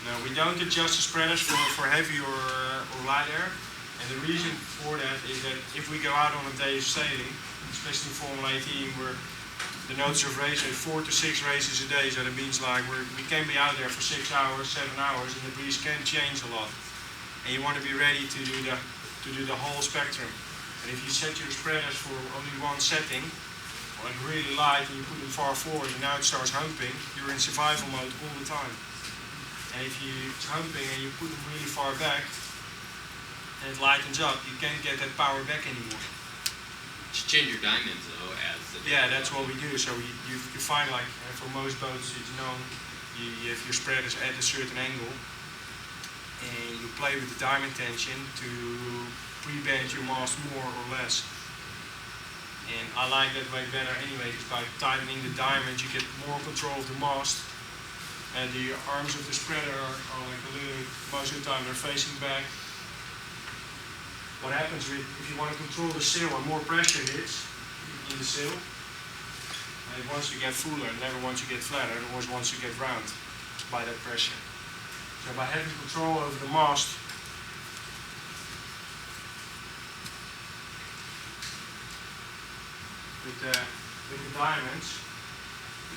No, we don't adjust the spreaders for heavy or light air. And the reason for that is that if we go out on a day of sailing, especially in Formula 18, where the notice of race is 4 to 6 races a day, so that means like we can be out there for 6 hours, 7 hours, and the breeze can change a lot. And you want to be ready to do the whole spectrum. And if you set your spreaders for only one setting, like really light, and you put them far forward, and now it starts humping, you're in survival mode all the time. And if it's humping and you put them really far back, and it lightens up, you can't get that power back anymore. You change your diamonds though as the that's what we do. So you find like for most boats it's known, you have your spreaders at a certain angle, and you play with the diamond tension to pre-bend your mast more or less. And I like that way better anyway, because by tightening the diamonds you get more control of the mast, and the arms of the spreader are like a little, most of the time they're facing back. What happens if you want to control the sail and more pressure hits in the sail, and it wants to get fuller, it never wants to get flatter, it always wants to get round by that pressure. So by having control over the mast, with the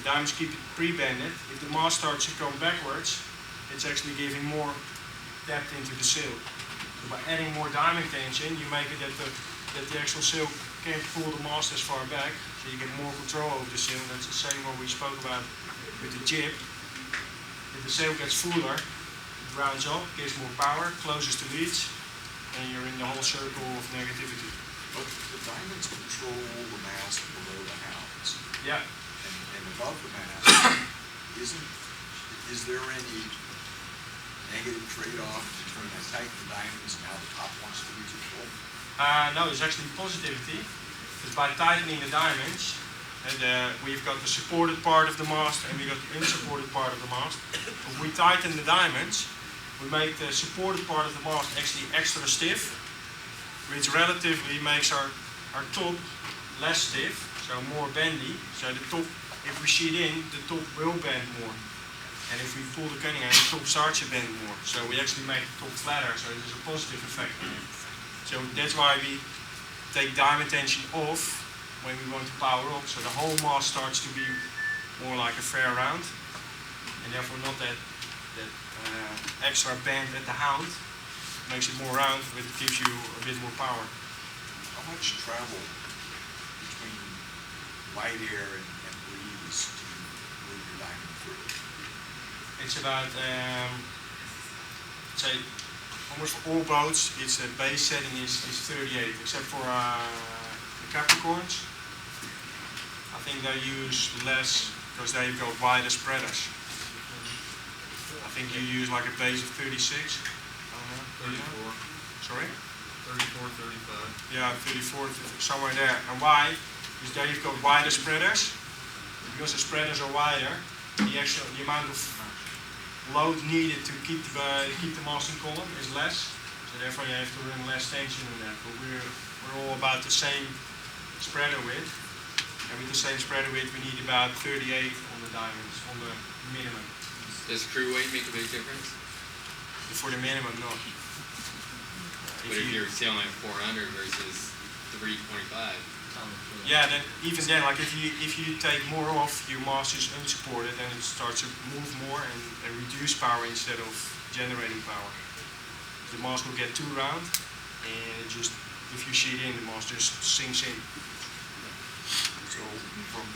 diamonds keep it pre-bended. If the mast starts to come backwards, it's actually giving more depth into the sail. So by adding more diamond tension, you make it that the actual sail can't pull the mast as far back, so you get more control over the sail. That's the same what we spoke about with the jib. If the sail gets fuller, it rounds up, gives more power, closes the leads, and you're in the whole circle of negativity. But the diamonds control the mast below the hounds. Yeah. And above the mast, is there any negative trade-off between I tighten the diamonds and now the top wants to be too full? No, there's actually positivity. Because by tightening the diamonds, and we've got the supported part of the mast and we've got the unsupported part of the mast. If we tighten the diamonds, we make the supported part of the mast actually extra stiff, which relatively makes our top less stiff, so more bendy. So the top, if we sheet in, the top will bend more. And if we pull the cunning out, the top starts to bend more. So we actually make the top flatter, so there's a positive effect on it. So that's why we take diamond tension off when we want to power up, so the whole mast starts to be more like a fair round, and therefore not that extra bend at the hound. Makes it more round, but it gives you a bit more power. How much travel between light air and breeze do you move your diamond through? It's about, say, almost for all boats, its base setting is 38, except for the Capricorns. I think they use less because they've got wider spreaders. I think you use like a base of 36. 34. Sorry? 34, 35. Yeah, 34, somewhere there. And why? Because they've got wider spreaders. Because the spreaders are wider, the amount of load needed to keep the mast in column is less. So therefore you have to run less tension on that. But we're all about the same spreader width. And with the same spreader width we need about 38 on the diamonds, on the minimum. Does crew weight make a big difference? For the minimum, no. But if you're sailing at 400 versus 325. Yeah, then even then, like if you take more off, your mast is unsupported and it starts to move more and reduce power instead of generating power. The mast will get too round, and it just, if you sheet in, the mast just sinks in. So from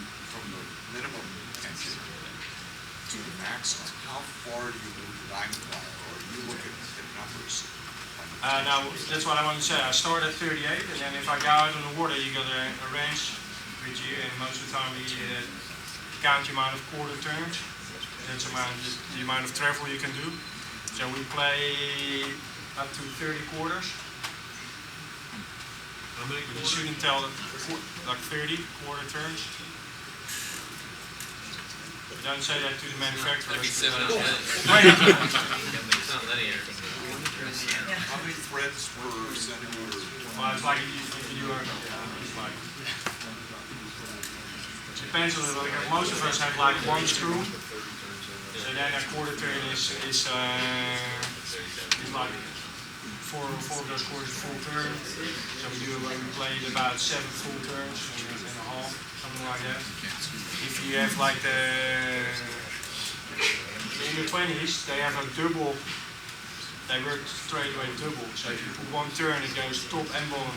the minimum tension to the maximum, how far do you move the diamond wire, or you look at numbers? Now, that's what I want to say. I start at 38, and then if I go out on the water, you got a range with you, and most of the time you count the amount of quarter turns. That's the amount of travel you can do. So we play up to 30 quarters. How many But you quarters? shouldn't tell like 30 quarter turns. Don't say that to the manufacturer. That'd be 7 out of 10. It's not linear. How many threads per centimeter? Well, it's like if you do it's like, it depends a little bit. Most of us have like one screw. So And then a quarter turn is like four of those quarters full turn. So we play about 7 full turns and a half, something like that. If you have like in the 20s, they have a double. They work straight away double. So if you put one turn, it goes top and bottom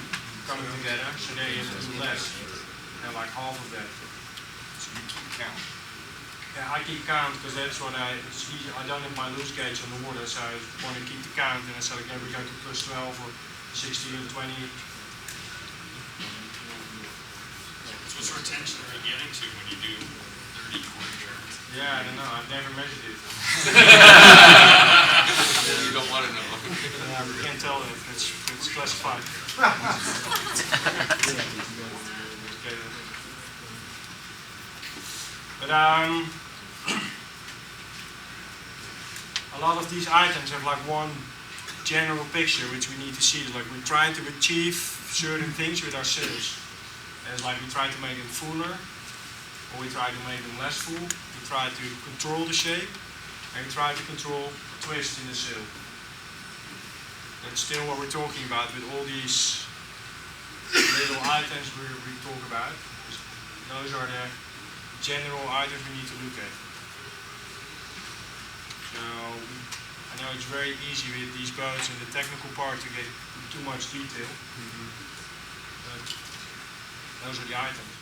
coming together. So there you have to do less, and like half of that. So you keep count. Yeah, I keep count because that's what it's easy. I don't have my loose gauge on the water, so I want to keep the count. And I said, okay, we go to plus 12 or 16 or 20. So what sort of tension are you getting to when you do 30 quarter turns? Yeah, I don't know. I've never measured it. You don't want to know. Yeah, we can't tell it. It's classified. Okay. But a lot of these items have like one general picture which we need to see. Like we're trying to achieve certain things with our sails. And it's like we try to make them fuller, or we try to make them less full. We try to control the shape, and we try to control twist in the sail. That's still what we're talking about with all these little items we talk about. Those are the general items we need to look at. So I know it's very easy with these boats and the technical part to get too much detail, but those are the items.